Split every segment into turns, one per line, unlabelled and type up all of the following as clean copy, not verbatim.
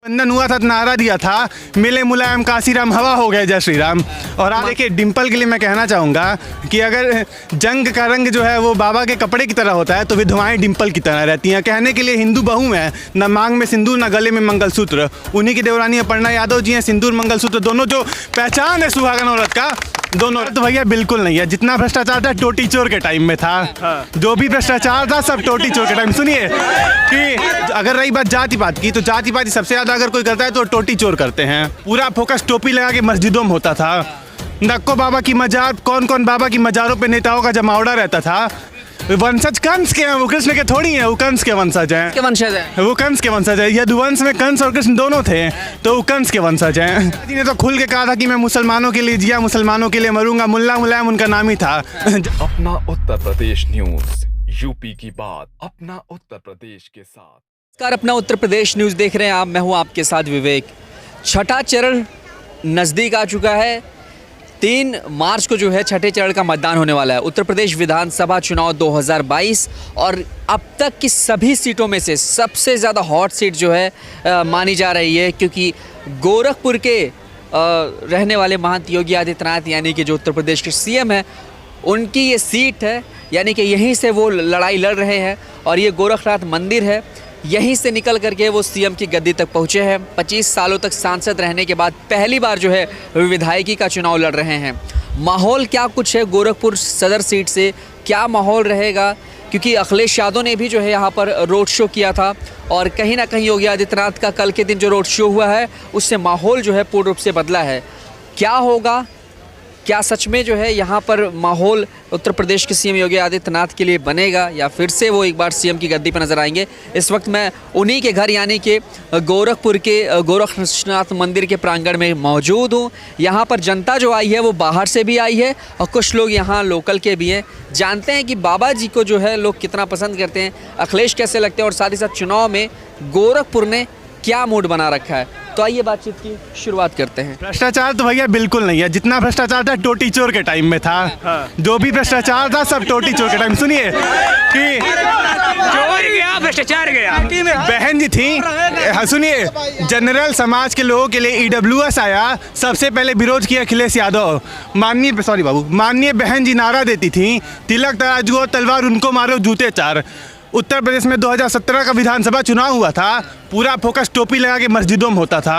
बंधन हुआ था, नारा दिया था, मिले मुलायम काशीराम, हवा हो गए जय श्री राम। और आप देखिए, डिम्पल के लिए मैं कहना चाहूँगा कि अगर जंग का रंग जो है वो बाबा के कपड़े की तरह होता है तो विधवाएं डिम्पल की तरह रहती हैं। कहने के लिए हिंदू बहू हैं, न मांग में सिंदूर न गले में मंगलसूत्र। उन्हीं की देवरानी अपर्णा यादव जी हैं, सिंदूर मंगलसूत्र दोनों जो पहचान है सुहागन औरत का, दोनों। तो भैया बिल्कुल नहीं है। जितना भ्रष्टाचार था टोटी चोर के टाइम में था, जो भी भ्रष्टाचार था सब टोटी चोर के टाइम। सुनिए कि अगर रही बात जाति पात की, तो जाति पात सबसे ज्यादा अगर कोई करता है तो टोटी चोर करते हैं। पूरा फोकस टोपी लगा के मस्जिदों में होता था। नक्को बाबा की मजार, कौन कौन बाबा की मजारों पे नेताओं का जमावड़ा रहता था। वंशज कंस के हैं, वो कृष्ण के थोड़ी हैं, वो कंस के वंशज हैं। वो कंस के वंशज है। यदुवंश में कंस और कृष्ण दोनों थे, तो वो कंस के वंशज हैं। जी ने तो खुल के कहा था कि मैं मुसलमानों के लिए जिया, मुसलमानों के लिए मरूंगा। मुल्ला मुलायम उनका नाम ही था।
अपना उत्तर प्रदेश न्यूज, यूपी की बात, अपना उत्तर प्रदेश के साथ।
अपना उत्तर प्रदेश न्यूज़ देख रहे हैं आप, मैं हूं आपके साथ विवेक। छठा चरण नज़दीक आ चुका है। 3 मार्च को जो है छठे चरण का मतदान होने वाला है, उत्तर प्रदेश विधानसभा चुनाव 2022। और अब तक की सभी सीटों में से सबसे ज़्यादा हॉट सीट जो है मानी जा रही है, क्योंकि गोरखपुर के रहने वाले महंत योगी आदित्यनाथ यानी कि जो उत्तर प्रदेश के सीएम हैं, उनकी ये सीट है, यानी कि यहीं से वो लड़ाई लड़ रहे हैं। और ये गोरखनाथ मंदिर है, यहीं से निकल करके वो सीएम की गद्दी तक पहुँचे हैं। 25 सालों तक सांसद रहने के बाद पहली बार जो है विधायकी का चुनाव लड़ रहे हैं। माहौल क्या कुछ है गोरखपुर सदर सीट से, क्या माहौल रहेगा, क्योंकि अखिलेश यादव ने भी जो है यहाँ पर रोड शो किया था। और कहीं ना कहीं योगी आदित्यनाथ का कल के दिन जो रोड शो हुआ है उससे माहौल जो है पूर्ण रूप से बदला है। क्या होगा, क्या सच में जो है यहाँ पर माहौल उत्तर प्रदेश के सीएम योगी आदित्यनाथ के लिए बनेगा, या फिर से वो एक बार सीएम की गद्दी पर नजर आएंगे। इस वक्त मैं उन्हीं के घर यानी कि गोरखपुर के गोरखनाथ मंदिर के प्रांगण में मौजूद हूँ। यहाँ पर जनता जो आई है वो बाहर से भी आई है और कुछ लोग यहाँ लोकल के भी हैं। जानते हैं कि बाबा जी को जो है लोग कितना पसंद करते हैं, अखिलेश कैसे लगते हैं, और साथ ही साथ चुनाव में गोरखपुर ने क्या मूड बना रखा है। तो आइए बातचीत की शुरुआत करते हैं।
भ्रष्टाचार तो भैया बिल्कुल नहीं है। जितना भ्रष्टाचार था टोटी चोर के टाइम में था, जो भी भ्रष्टाचार था सब टोटी चोर के टाइम। सुनिए कि
चोर गया, भ्रष्टाचार गया।
बहन जी थी, सुनिए, जनरल समाज के लोगों के लिए EWS आया, सबसे पहले विरोध किया अखिलेश यादव। माननीय बहन जी नारा देती थी, तिलक तराजू तलवार उनको मारो जूते 4। उत्तर प्रदेश में 2017 का विधानसभा चुनाव हुआ था, पूरा फोकस टोपी लगा के मस्जिदों में होता था।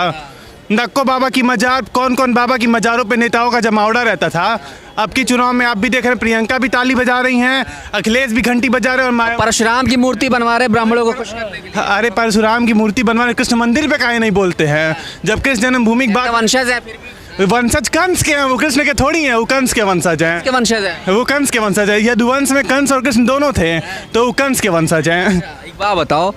नक्को बाबा की मजार, कौन कौन बाबा की मजारों पे नेताओं का जमावड़ा रहता था। अब की चुनाव में आप भी देख रहे हैं, प्रियंका भी ताली बजा रही हैं, अखिलेश भी घंटी बजा रहे हैं, और
परशुराम की मूर्ति बनवा रहे ब्राह्मणों को खुश करने के लिए।
अरे परशुराम की मूर्ति बनवा रहे, कृष्ण मंदिर पे काहे नहीं बोलते हैं, जब कृष्ण जन्मभूमि की बात।
वंशज है, फिर भी
वंशज कंस के हैं, वो कृष्ण के थोड़ी हैं, वो कंस के वंशज हैं।
वंशज है,
वो कंस के वंशज है। यदुवंश में कंस और कृष्ण दोनों थे, तो वो कंस के वंशज हैं।
एक बात बताओ,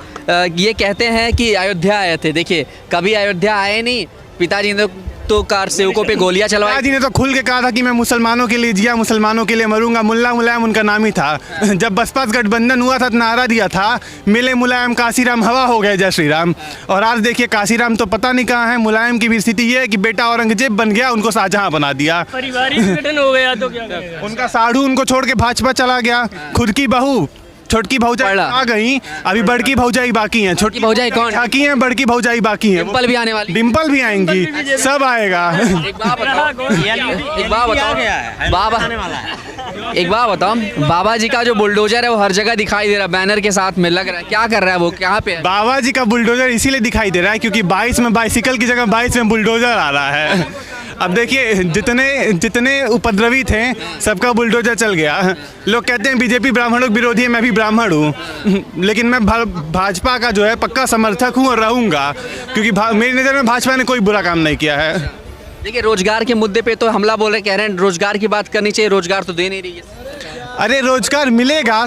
ये कहते हैं कि अयोध्या आए थे। देखिए, कभी अयोध्या आए नहीं, पिताजी ने तो कार सेवकों पे गोलियां चलवाई।
पिताजी ने तो खुल के कहा था कि मैं मुसलमानों के लिए जिया, मुसलमानों के लिए मरूंगा। मुल्ला मुलायम उनका नाम ही था। जब बसपा गठबंधन हुआ था, नारा दिया था, मिले मुलायम काशीराम, हवा हो गए जय श्री राम। और आज देखिए काशीराम तो पता नहीं कहाँ है। मुलायम की भी स्थिति ये है कि बेटा औरंगजेब बन गया, उनको शाहजहां बना दिया।
पारिवारिक विघटन हो गया तो क्या करेगा?
उनका साढ़ू उनको छोड़ के भाजपा चला गया। खुद की बहू छोटकी भौजाई आ गई, अभी बड़की भौजाई बाकी हैं। छोटकी
भौजाई कौन
बाकी हैं, बड़की भौजाई बाकी हैं।
डिम्पल भी आने वाली,
डिम्पल भी आएंगी, सब आएगा।
एक बात बताओ, बाबा जी का जो बुलडोजर है वो हर जगह दिखाई दे रहा है, बैनर के साथ में लग रहा है, क्या कर रहा है वो, कहाँ पे है?
बाबा जी का बुलडोजर इसीलिए दिखाई दे रहा है क्योंकि 22 में बाइसिकल की जगह 22 में बुलडोजर आ रहा है। अब देखिए, जितने उपद्रवी थे सबका बुलडोजर चल गया। लोग कहते हैं बीजेपी ब्राह्मणों के विरोधी है, मैं भी ब्राह्मण हूँ, लेकिन मैं भाजपा का जो है पक्का समर्थक हूँ और रहूँगा, क्योंकि मेरी नज़र में भाजपा ने कोई बुरा काम नहीं किया है।
देखिए, रोजगार के मुद्दे पे तो हमला बोल रहे, कह रहे हैं रोजगार की बात करनी चाहिए, रोजगार तो दे नहीं रही है।
अरे रोजगार मिलेगा।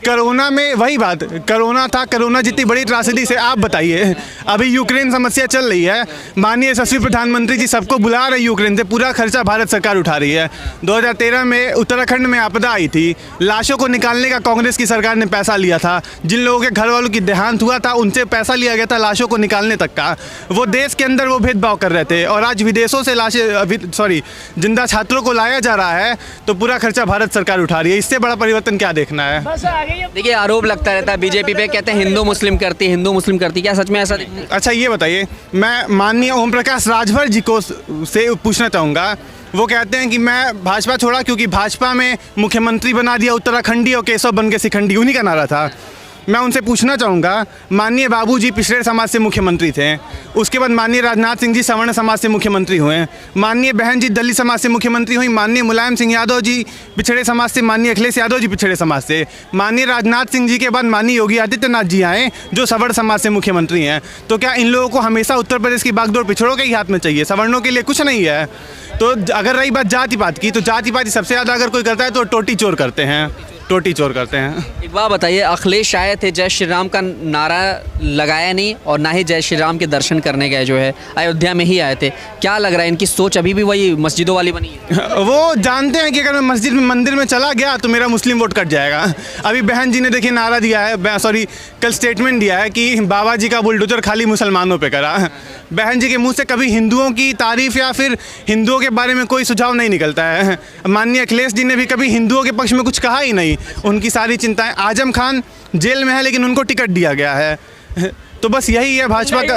कोरोना में वही बात, कोरोना था, कोरोना जितनी बड़ी त्रासदी से आप बताइए। अभी यूक्रेन समस्या चल रही है, माननीय यशस्वी प्रधानमंत्री जी सबको बुला रहे यूक्रेन से, पूरा खर्चा भारत सरकार उठा रही है। 2013 में उत्तराखंड में आपदा आई थी, लाशों को निकालने का कांग्रेस की सरकार ने पैसा लिया था। जिन लोगों के घर वालों की देहांत हुआ था उनसे पैसा लिया गया था लाशों को निकालने तक का। वो देश के अंदर वो भेदभाव कर रहे थे, और आज विदेशों से जिंदा छात्रों को लाया जा रहा है, तो पूरा खर्चा भारत सरकार उठा रही है। इससे बड़ा परिवर्तन क्या देखना है?
देखिए आरोप लगता रहता है बीजेपी पे, कहते हैं हिंदू मुस्लिम करती, क्या सच में ऐसा दिखता है?
अच्छा ये बताइए, मैं माननीय ओम प्रकाश राजभर जी को से पूछना चाहूँगा। वो कहते हैं कि मैं भाजपा छोड़ा क्योंकि भाजपा में मुख्यमंत्री बना दिया उत्तराखंडी और केशव बन के शिखंडी, उन्हीं का नारा था। मैं उनसे पूछना चाहूँगा, माननीय बाबूजी पिछड़े समाज से मुख्यमंत्री थे, उसके बाद माननीय राजनाथ सिंह जी सवर्ण समाज से मुख्यमंत्री हुए, माननीय बहन जी दलित समाज से मुख्यमंत्री हुई, माननीय मुलायम सिंह यादव जी पिछड़े समाज से, माननीय अखिलेश यादव जी पिछड़े समाज से, माननीय राजनाथ सिंह जी के बाद माननीय योगी आदित्यनाथ जी आए जो सवर्ण समाज से मुख्यमंत्री हैं। तो क्या इन लोगों को हमेशा उत्तर प्रदेश की बागडोर पिछड़ों के ही हाथ में चाहिए? सवर्णों के लिए कुछ नहीं है। तो अगर रही बात जाति पात की, तो जाति पात सबसे ज़्यादा अगर कोई करता है तो टोटी चोर करते हैं। एक
बात बताइए, अखिलेश आए थे, जय श्री राम का नारा लगाया नहीं और ना ही जय श्री राम के दर्शन करने गए, जो है अयोध्या में ही आए थे। क्या लग रहा है इनकी सोच अभी भी वही मस्जिदों वाली बनी है?
वो जानते हैं कि अगर मैं मस्जिद में मंदिर में चला गया तो मेरा मुस्लिम वोट कट जाएगा। अभी बहन जी ने देखिए नारा दिया है, सॉरी कल स्टेटमेंट दिया है कि बाबा जी का बुलडोजर खाली मुसलमानों पे करा। बहन जी के मुंह से कभी हिंदुओं की तारीफ या फिर हिंदुओं के बारे में कोई सुझाव नहीं निकलता है। माननीय अखिलेश जी ने भी कभी हिंदुओं के पक्ष में कुछ कहा ही नहीं। उनकी सारी चिंताएं, आजम खान जेल में है लेकिन उनको टिकट दिया गया है। तो बस यही है भाजपा का।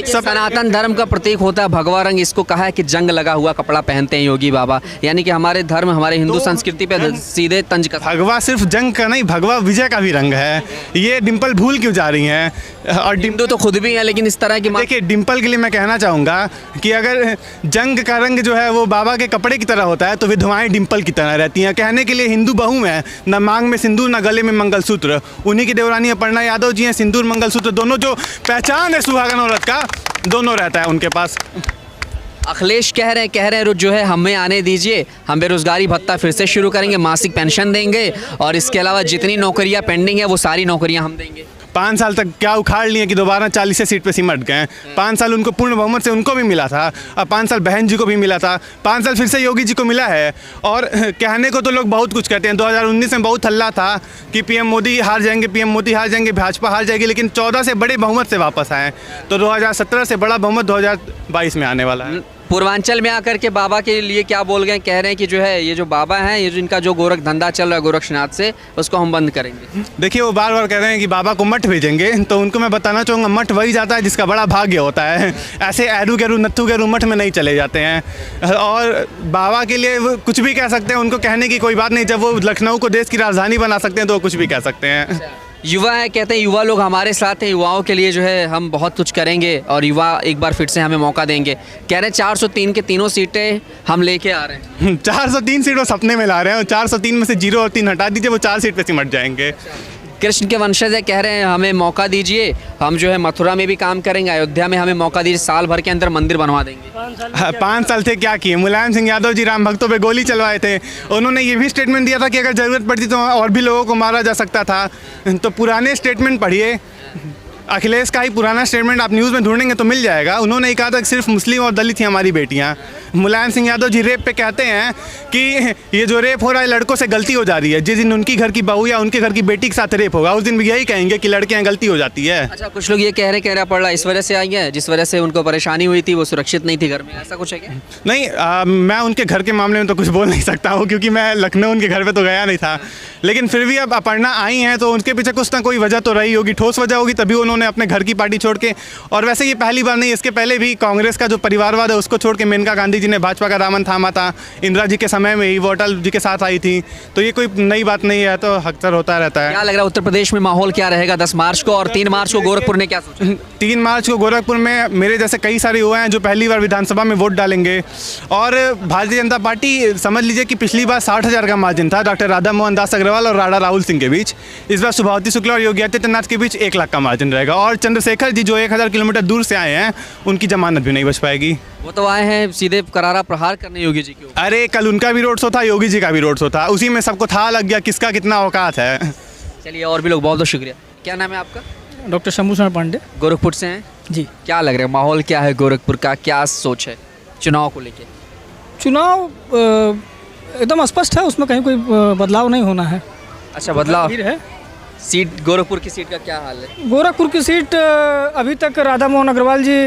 सब सनातन धर्म का प्रतीक होता है भगवा रंग, इसको कहा है कि जंग लगा हुआ कपड़ा पहनते हैं योगी बाबा, यानी कि हमारे धर्म हमारे हिंदू संस्कृति पे सीधे तंज का।
भगवा सिर्फ जंग का नहीं, भगवा विजय का भी रंग है। ये डिम्पल भूल क्यों जा रही हैं? और
हिंदू तो खुद भी है, लेकिन इस तरह की
देखिए डिम्पल के लिए मैं कहना चाहूँगा कि अगर जंग का रंग जो है वो बाबा के कपड़े की तरह होता है तो विधवाएं डिम्पल की तरह रहती हैं। कहने के लिए हिंदू बहू है, न मांग में सिंदूर न गले में मंगलसूत्र। उन्हीं की देवरानी अपर्णा यादव जी हैं, सिंदूर मंगलसूत्र दोनों जो पहचान है सुहागन औरत का, दोनों रहता है उनके पास।
अखिलेश कह रहे हैं जो है हमें आने दीजिए, हम बेरोजगारी भत्ता फिर से शुरू करेंगे, मासिक पेंशन देंगे और इसके अलावा जितनी नौकरियां पेंडिंग है वो सारी नौकरियां हम देंगे।
5 साल तक क्या उखाड़ लिए कि दोबारा 40 सीट पे सिमट गए। 5 साल उनको पूर्ण बहुमत से उनको भी मिला था, और 5 साल बहन जी को भी मिला था, 5 साल फिर से योगी जी को मिला है। और कहने को तो लोग बहुत कुछ कहते हैं, 2019 में बहुत हल्ला था कि पीएम मोदी हार जाएंगे, भाजपा हार जाएगी, लेकिन 14 से बड़े बहुमत से वापस आए। तो 2017 से बड़ा बहुमत 2022 में आने वाला है।
पूर्वांचल में आकर के बाबा के लिए क्या बोल गए? कह रहे हैं कि जो है ये जो बाबा हैं, ये जो इनका जो गोरख धंधा चल रहा है गोरक्षनाथ से, उसको हम बंद करेंगे। देखिए
वो बार बार कह रहे हैं कि बाबा को मठ भेजेंगे, तो उनको मैं बताना चाहूँगा मठ वही जाता है जिसका बड़ा भाग्य होता है। ऐसे ऐरू गेरू नत्थू गेरू मठ में नहीं चले जाते हैं। और बाबा के लिए वो कुछ भी कह सकते हैं, उनको कहने की कोई बात नहीं। जब वो लखनऊ को देश की राजधानी बना सकते हैं तो वो कुछ भी कह सकते हैं।
युवा है, कहते हैं युवा लोग हमारे साथ हैं, युवाओं के लिए जो है हम बहुत कुछ करेंगे और युवा एक बार फिर से हमें मौका देंगे। कह रहे हैं 403 के तीनों सीटें हम लेके आ रहे हैं।
403 सीट वो सपने में ला रहे हैं, और 403 में से 0 और 3 हटा दीजिए, वो 4 सीट पे सिमट जाएंगे।
कृष्ण के वंशज है, कह रहे हैं हमें मौका दीजिए, हम जो है मथुरा में भी काम करेंगे, अयोध्या में हमें मौका दीजिए, साल भर के अंदर मंदिर बनवा देंगे।
5 साल थे क्या किए? मुलायम सिंह यादव जी राम भक्तों पे गोली चलवाए थे। उन्होंने ये भी स्टेटमेंट दिया था कि अगर ज़रूरत पड़ती तो और भी लोगों को मारा जा सकता था। तो पुराने स्टेटमेंट पढ़िए, अखिलेश का ही पुराना स्टेटमेंट आप न्यूज़ में ढूंढेंगे तो मिल जाएगा। उन्होंने ही कहा था कि सिर्फ मुस्लिम और दलित ही हमारी बेटियां। मुलायम सिंह यादव जी रेप पे कहते हैं कि ये जो रेप हो रहा है लड़कों से गलती हो जा रही है। जिस दिन उनकी घर की बहू या उनके घर की बेटी के साथ रेप होगा उस दिन भी यही कहेंगे कि लड़के यहाँ गलती हो जाती है।
अच्छा, कुछ लोग ये कह रहे पड़ रहा इस वजह से आई है जिस वजह से उनको परेशानी हुई थी, वो सुरक्षित नहीं थी घर में, ऐसा कुछ है क्या?
नहीं, मैं उनके घर के मामले में तो कुछ बोल नहीं सकता हूँ क्योंकि मैं लखनऊ उनके घर पर तो गया नहीं था। लेकिन फिर भी अब अपर्णा आई हैं तो उनके पीछे कुछ ना कोई वजह तो रही होगी, ठोस वजह होगी, तभी उन्होंने अपने घर की पार्टी छोड़ के। और वैसे ये पहली बार नहीं, इसके पहले भी कांग्रेस का जो परिवारवाद है उसको छोड़ के मेनका गांधी जी ने भाजपा का दामन थामा था। इंदिरा जी के समय में ही वो अटल जी के साथ आई थी, तो ये कोई नई बात नहीं है, तो अक्सर होता रहता है।
क्या लग रहा है उत्तर प्रदेश में माहौल क्या रहेगा 10 मार्च को? और 3 मार्च को गोरखपुर ने क्या सोचा?
3 मार्च को गोरखपुर में मेरे जैसे कई सारे युवा हैं जो पहली बार विधानसभा में वोट डालेंगे। और भारतीय जनता पार्टी समझ लीजिए कि पिछली बार 60,000 का मार्जिन था डॉक्टर राधा मोहन दास अग्रवाल और राणा राहुल सिंह के बीच। इस बार सुभावती शुक्ला और योगी आदित्यनाथ के बीच 1 लाख का मार्जिन रहेगा। और चंद्रशेखर जी जो 1000 किलोमीटर दूर से आए हैं उनकी जमानत भी नहीं बच पाएगी।
वो तो आए हैं सीधे करारा प्रहार करने योगी जी के ऊपर।
अरे कल उनका भी रोड शो था, योगी जी का भी रोड शो था, उसी में सबको था लग गया किसका कितना औकात है।
चलिए, और भी लोग, बहुत बहुत शुक्रिया। क्या नाम है आपका?
डॉक्टर शंभू शरण पांडे।
गोरखपुर से हैं
जी।
क्या लग रहा है माहौल क्या है गोरखपुर का, क्या सोच है चुनाव को लेके?
चुनाव एकदम स्पष्ट है, उसमें कहीं कोई बदलाव नहीं होना है।
अच्छा, बदलाव
है।
सीट गोरखपुर की सीट का क्या हाल है?
गोरखपुर की सीट अभी तक राधा मोहन अग्रवाल जी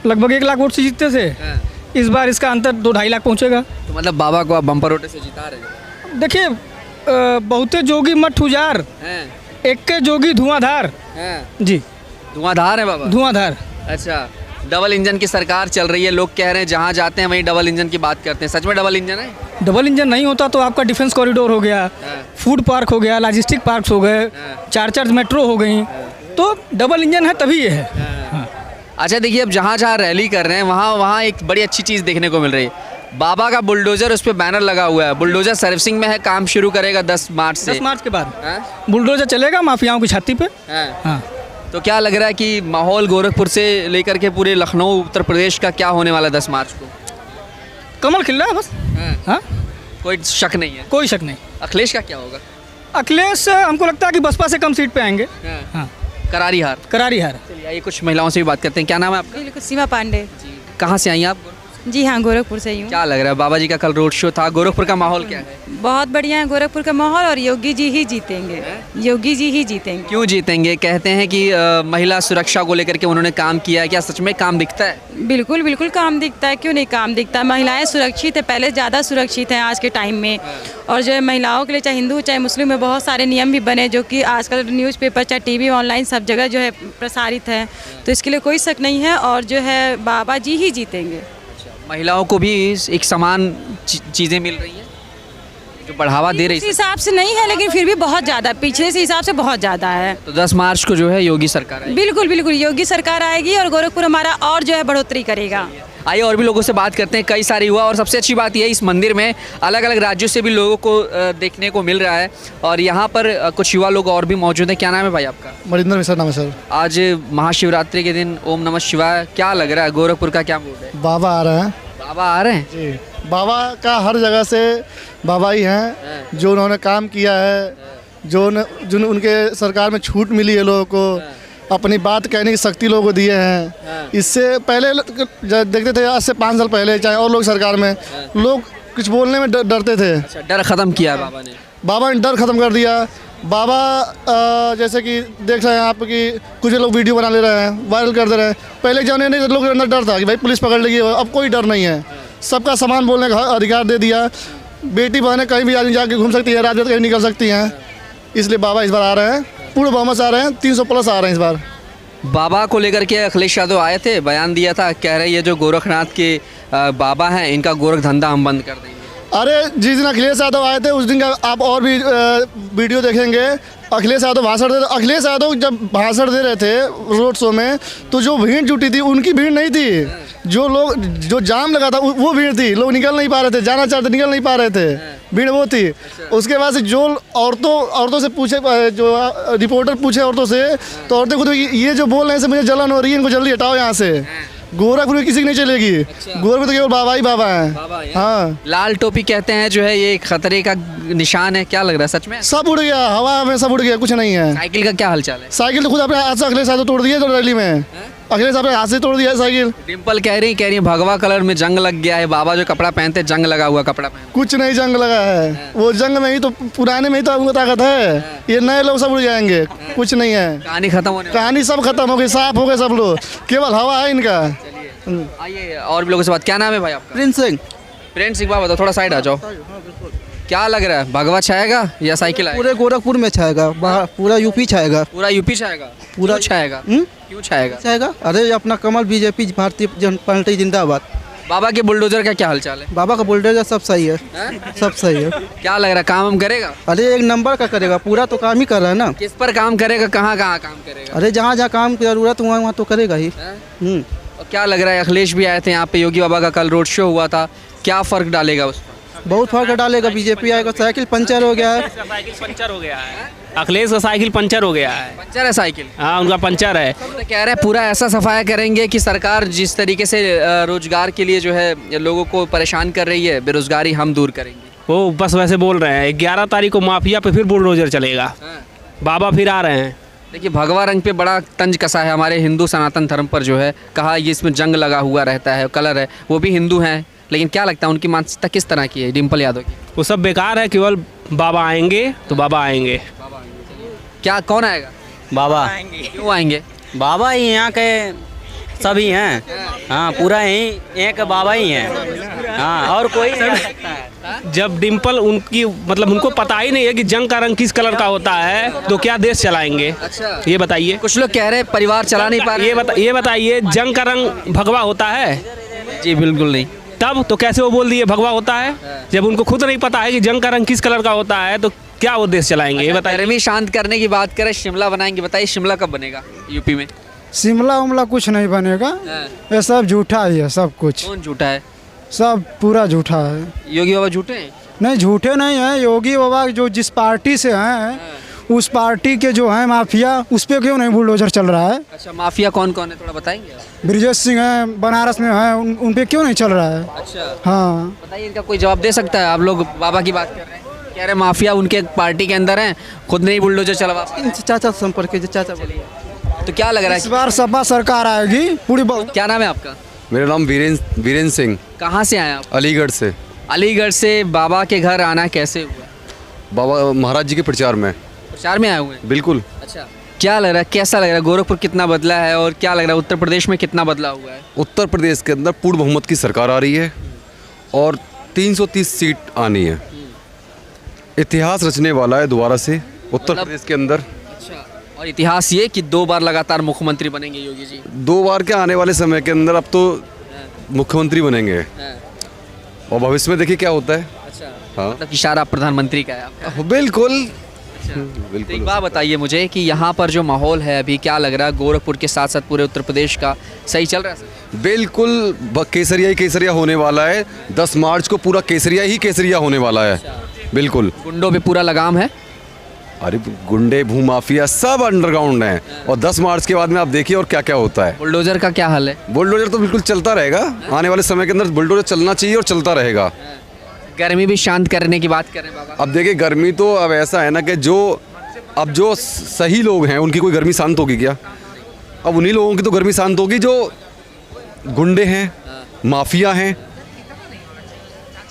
लगभग 1 लाख वोट से जीतते थे। इस बार इसका अंतर 2-2.5 लाख पहुंचेगा।
तो मतलब बाबा को आप बम्पर वोटे से जिता रहे हैं?
देखिए बहुते जोगी मठ उजार,
हैं
एक के जोगी धुआंधार।
हैं
जी,
धुआंधार है बाबा।
धुआंधार।
अच्छा, डबल इंजन की सरकार चल रही है, लोग कह रहे हैं जहाँ जाते हैं वहीं डबल इंजन की बात करते हैं। सच में डबल इंजन है?
डबल इंजन नहीं होता तो आपका डिफेंस कॉरिडोर हो गया, फूड पार्क हो गया, लॉजिस्टिक पार्क्स हो गए, 4 मेट्रो हो गई, तो डबल इंजन है तभी ये है। हाँ।
अच्छा देखिए, अब जहाँ जहाँ रैली कर रहे हैं वहाँ एक बड़ी अच्छी चीज़ देखने को मिल रही है। बाबा का बुलडोजर, उस पर बैनर लगा हुआ है, बुलडोजर सर्विसिंग में है, काम शुरू करेगा 10 मार्च से।
10 मार्च के बाद
हैं?
बुलडोजर चलेगा माफियाओं की छाती पे।
हैं?
हाँ।
तो क्या लग रहा है कि माहौल गोरखपुर से लेकर के पूरे लखनऊ उत्तर प्रदेश का क्या होने वाला है 10 मार्च को?
कमल खिल रहा है बस। हाँ,
कोई शक नहीं है।
कोई शक नहीं।
अखिलेश का क्या होगा?
अखिलेश हमको लगता है कि बसपा से कम सीट पे आएंगे। हाँ,
करारी हार।
करारी हार।
चलिए आइए कुछ महिलाओं से भी बात करते हैं। क्या नाम है आपका?
बिल्कुल, सीमा पांडे।
कहाँ से आई आप?
जी हाँ, गोरखपुर से ही हूँ।
क्या लग रहा है, बाबा जी का कल रोड शो था, गोरखपुर का माहौल क्या है?
बहुत बढ़िया है गोरखपुर का माहौल, और योगी जी ही जीतेंगे। योगी जी ही जीतेंगे।
क्यों जीतेंगे? कहते हैं कि महिला सुरक्षा को लेकर के उन्होंने काम किया है, क्या सच में काम दिखता है?
बिल्कुल बिल्कुल काम दिखता है, क्यों नहीं काम दिखता है। महिलाएं सुरक्षित है, पहले ज़्यादा सुरक्षित हैं आज के टाइम में। और जो है महिलाओं के लिए, चाहे हिंदू चाहे मुस्लिम में, बहुत सारे नियम भी बने जो कि आजकल न्यूज़पेपर चाहे टीवी ऑनलाइन सब जगह जो है प्रसारित है। तो इसके लिए कोई शक नहीं है, और जो है बाबा जी ही जीतेंगे।
महिलाओं को भी एक समान चीज़ें मिल रही हैं जो बढ़ावा दे रही
इस
है।
हिसाब से नहीं है, लेकिन फिर भी बहुत ज़्यादा, पिछले से हिसाब से बहुत ज़्यादा है।
तो 10 मार्च को जो है योगी सरकार आएगी।
बिल्कुल बिल्कुल योगी सरकार आएगी, और गोरखपुर हमारा और जो है बढ़ोतरी करेगा।
आइए और भी लोगों से बात करते हैं, कई सारे युवा, और सबसे अच्छी बात यह है इस मंदिर में अलग अलग राज्यों से भी लोगों को देखने को मिल रहा है, और यहाँ पर कुछ युवा लोग और भी मौजूद हैं। क्या नाम है भाई आपका?
मरिंदर मिश्रा नाम है सर।
आज महाशिवरात्रि के दिन ओम नमः शिवाय, क्या लग रहा है गोरखपुर का क्या मूड है?
बाबा आ रहे हैं
बाबा आ रहे हैं
जी। बाबा का हर जगह से बाबा ही हैं, जो उन्होंने काम किया है, जो उनके सरकार में छूट मिली है लोगों को, अपनी बात कहने की शक्ति लोगों को दिए हैं। इससे पहले देखते थे, आज से 5 साल पहले चाहे और लोग सरकार में, लोग कुछ बोलने में डरते थे।
अच्छा, डर खत्म किया बाबा ने।
बाबा ने डर खत्म कर दिया। बाबा जैसे कि देख रहे हैं आप कि कुछ लोग वीडियो बना ले रहे हैं, वायरल कर दे रहे हैं। पहले जाने नहीं, लोगों के अंदर डर था कि भाई पुलिस पकड़ लेगी, अब कोई डर नहीं है। सबका सामान बोलने का अधिकार दे दिया। बेटी बहनें कहीं भी आदमी जाके घूम सकती है, रात रात कहीं निकल सकती हैं। इसलिए बाबा इस बार आ रहे हैं, पूर्ण बहुमत से आ रहे हैं, 300 प्लस आ रहे हैं इस बार।
बाबा को लेकर के अखिलेश यादव आए थे, बयान दिया था, कह रहे ये जो गोरखनाथ के बाबा हैं इनका गोरख धंधा हम बंद कर देंगे।
अरे जिस दिन अखिलेश यादव आए थे उस दिन का आप और भी वीडियो देखेंगे। अखिलेश यादव अखिलेश यादव जब भाषण दे रहे थे रोड शो में, तो जो भीड़ जुटी थी उनकी भीड़ नहीं थी, जो जाम लगा था वो भीड़ थी। लोग निकल नहीं पा रहे थे, जाना चाहते निकल नहीं पा रहे थे, भीड़ वो थी। उसके बाद से जो औरतों से पूछे, जो रिपोर्टर पूछे औरतों से, तो औरतें खुद ये जो बोल रहे हैं मुझे जलन हो रही है, इनको जल्दी हटाओ यहाँ से। गोरखपुर में किसी की नहीं चलेगी। गोरखपुर तो केवल बाबा ही बाबा हैं। हाँ,
लाल टोपी कहते हैं जो है ये खतरे का निशान है, क्या लग रहा है सच में?
सब उड़ गया, हवा में सब उड़ गया, कुछ नहीं है।
साइकिल का क्या हालचाल है?
साइकिल तो खुद अपने हाथ से अखिलेश यादव तोड़ दिया, तो रैली में अखिलेश अपने हाथ से तोड़ दिया साइकिल।
डिम्पल कह रही भगवा कलर में जंग लग गया है, बाबा जो कपड़ा पहनते जंग लगा हुआ कपड़ा पहनते।
कुछ नहीं जंग लगा है, वो जंग में ही तो, पुराने में ही तो उनको ताकत है। ये नए लोग सब उड़ जाएंगे, कुछ नहीं है।
कहानी खत्म होने
कहानी सब खत्म हो गई, साफ हो गए सब लोग, केवल हवा है इनका।
आइए और भी लोगों से बात। क्या नाम है भाई आपका?
प्रिंस सिंह।
प्रिंस सिंह, बताओ, थोड़ा साइड आ जाओ। क्या लग रहा है, भगवा छाएगा या साइकिल आएगा?
पूरे गोरखपुर में छाएगा, पूरा यूपी छाएगा।
पूरा यूपी छाएगा?
पूरा
क्यों छाएगा? क्यों छाएगा?
छाएगा, अरे अपना कमल, बीजेपी भारतीय जनता पार्टी जिंदाबाद।
बाबा के बुलडोजर का क्या हालचाल है?
बाबा का बुलडोजर सब सही है, सब सही है।
क्या लग रहा है, काम हम करेगा?
अरे एक नंबर का करेगा, पूरा तो काम ही कर रहा है ना।
किस पर काम करेगा, कहाँ कहाँ काम करेगा?
अरे जहाँ जहाँ काम की जरूरत वहाँ वहाँ तो करेगा ही।
और क्या लग रहा है, अखिलेश भी आए थे यहाँ पे, योगी बाबा का कल रोड शो हुआ था, क्या फर्क डालेगा उस पर?
बहुत फर्क डालेगा, बीजेपी आएगा। साइकिल पंचर हो गया है,
साइकिल पंचर हो गया है, अखिलेश का साइकिल पंचर हो गया है।
पंचर है साइकिल?
हाँ, उनका पंचर है।
तो कह रहे हैं पूरा ऐसा सफाया करेंगे कि सरकार जिस तरीके से रोजगार के लिए जो है लोगों को परेशान कर रही है, बेरोजगारी हम दूर करेंगे।
वो बस वैसे बोल रहे हैं, 11 तारीख को माफिया पे फिर बुलडोजर चलेगा। बाबा फिर आ रहे हैं।
देखिए भगवा रंग पे बड़ा तंज कसा है हमारे हिंदू सनातन धर्म पर, जो है कहा ये इसमें जंग लगा हुआ रहता है, कलर है, वो भी हिंदू हैं, लेकिन क्या लगता है उनकी मानसिकता किस तरह की है डिम्पल यादव की?
वो सब बेकार है, केवल बाबा आएंगे तो बाबा आएंगे।
क्या कौन आएगा?
बाबा
क्यों आएंगे?
बाबा ही यहाँ के सभी हैं। हाँ, पूरा यही एक बाबा ही हैं। हाँ, और कोई नहीं आ सकता है।
जब डिम्पल उनकी मतलब उनको पता ही नहीं है कि जंग का रंग किस कलर का होता है तो क्या देश चलाएंगे?
अच्छा,
ये बताइए।
कुछ लोग कह रहे हैं परिवार चला नहीं पा रहे।
ये बताइए, जंग का रंग भगवा होता है?
जी बिल्कुल नहीं।
तब तो कैसे वो बोल दिए भगवा होता है? जब उनको खुद नहीं पता है कि जंग का रंग किस कलर का होता है तो क्या वो देश चलाएंगे? ये बताइए।
गर्मी शांत करने की बात करें, शिमला बनाएंगे, बताइए शिमला कब बनेगा यूपी में?
शिमला उमला कुछ नहीं बनेगा, ये सब झूठा ही है सब कुछ।
कौन झूठा है?
सब पूरा झूठा है।
योगी बाबा झूठे हैं?
नहीं झूठे नहीं है, योगी बाबा जो जिस पार्टी से हैं उस पार्टी के जो है माफिया, उस पे क्यों नहीं बुलडोजर चल रहा है?
अच्छा, माफिया कौन कौन है थोड़ा बताएंगे?
ब्रिजेश सिंह है, बनारस में है, उन पे क्यों नहीं चल रहा है?
अच्छा,
हाँ
बताइए इनका कोई जवाब दे सकता है? आप लोग बाबा की बात कर रहे हैं, कह रहे माफिया उनके पार्टी के अंदर हैं, खुद नहीं बुलडोजर चलवा।
चाचा संपर्क कीजिए, चाचा बोलिए।
तो क्या लग रहा
इस
है,
बार सपा सरकार आएगी पूरी।
क्या नाम है आपका?
मेरा नाम वीरेंद्र सिंह,
कहाँ से आए आप?
अलीगढ़ से।
अलीगढ़ से बाबा के घर आना कैसे हुआ?
बाबा महाराज जी के प्रचार में।
प्रचार में आए हुए हैं?
बिल्कुल।
अच्छा, क्या लग रहा है, कैसा लग रहा है, गोरखपुर कितना बदला है और क्या लग रहा है उत्तर प्रदेश में कितना बदला हुआ है?
उत्तर प्रदेश के अंदर पूर्ण बहुमत की सरकार आ रही है और 330 सीट आनी है। इतिहास रचने वाला है दोबारा से उत्तर प्रदेश के अंदर।
अच्छा, और इतिहास ये कि 2 बार लगातार मुख्यमंत्री बनेंगे योगी जी?
2 बार के आने वाले समय के अंदर अब तो मुख्यमंत्री बनेंगे और भविष्य में देखिए क्या होता है।
अच्छा,
हाँ,
मतलब इशारा प्रधानमंत्री का है आपका?
बिल्कुल
तो
बिल्कुल।
एक बात बताइए मुझे कि यहाँ पर जो माहौल है अभी, क्या लग रहा है गोरखपुर के साथ साथ पूरे उत्तर प्रदेश का सही चल रहा है?
बिल्कुल केसरिया ही केसरिया होने वाला है। 10 मार्च को पूरा केसरिया ही केसरिया होने वाला है। बिल्कुल।
गुंडों पे पूरा लगाम है?
अरे गुंडे भूमाफिया सब अंडरग्राउंड हैं और 10 मार्च के बाद में आप देखिए और क्या क्या होता है।
बुलडोजर का क्या हाल है?
बुलडोजर तो बिल्कुल चलता रहेगा, आने वाले समय के अंदर बुलडोजर चलना चाहिए और चलता रहेगा।
गर्मी भी शांत करने की बात कर रहे हैं बाबा।
अब देखिए गर्मी तो अब ऐसा है ना कि जो सही लोग हैं उनकी कोई गर्मी शांत होगी क्या? अब उन्हीं लोगों की तो गर्मी शांत होगी जो गुंडे हैं, माफिया हैं।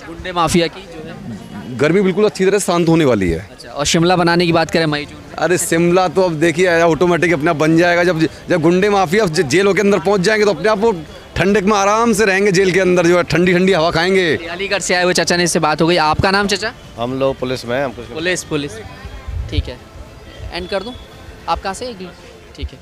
गुंडे माफिया की जो है
गर्मी बिल्कुल अच्छी तरह शांत होने वाली है।
अच्छा, और शिमला बनाने की बात करें मई जून में?
अरे शिमला तो अब देखिए ऑटोमेटिक अपना बन जाएगा। जब गुंडे माफिया जेलों के अंदर पहुंच जाएंगे तो अपने आप वो ठंडक में आराम से रहेंगे, जेल के अंदर जो है ठंडी ठंडी हवा खाएंगे।
अलीगढ़ से आए हुए चाचा ने इससे बात हो गई। आपका नाम चाचा?
हम लोग पुलिस में हैं।
पुलिस ठीक है, एंड कर दूं? आप कहाँ से? ठीक है।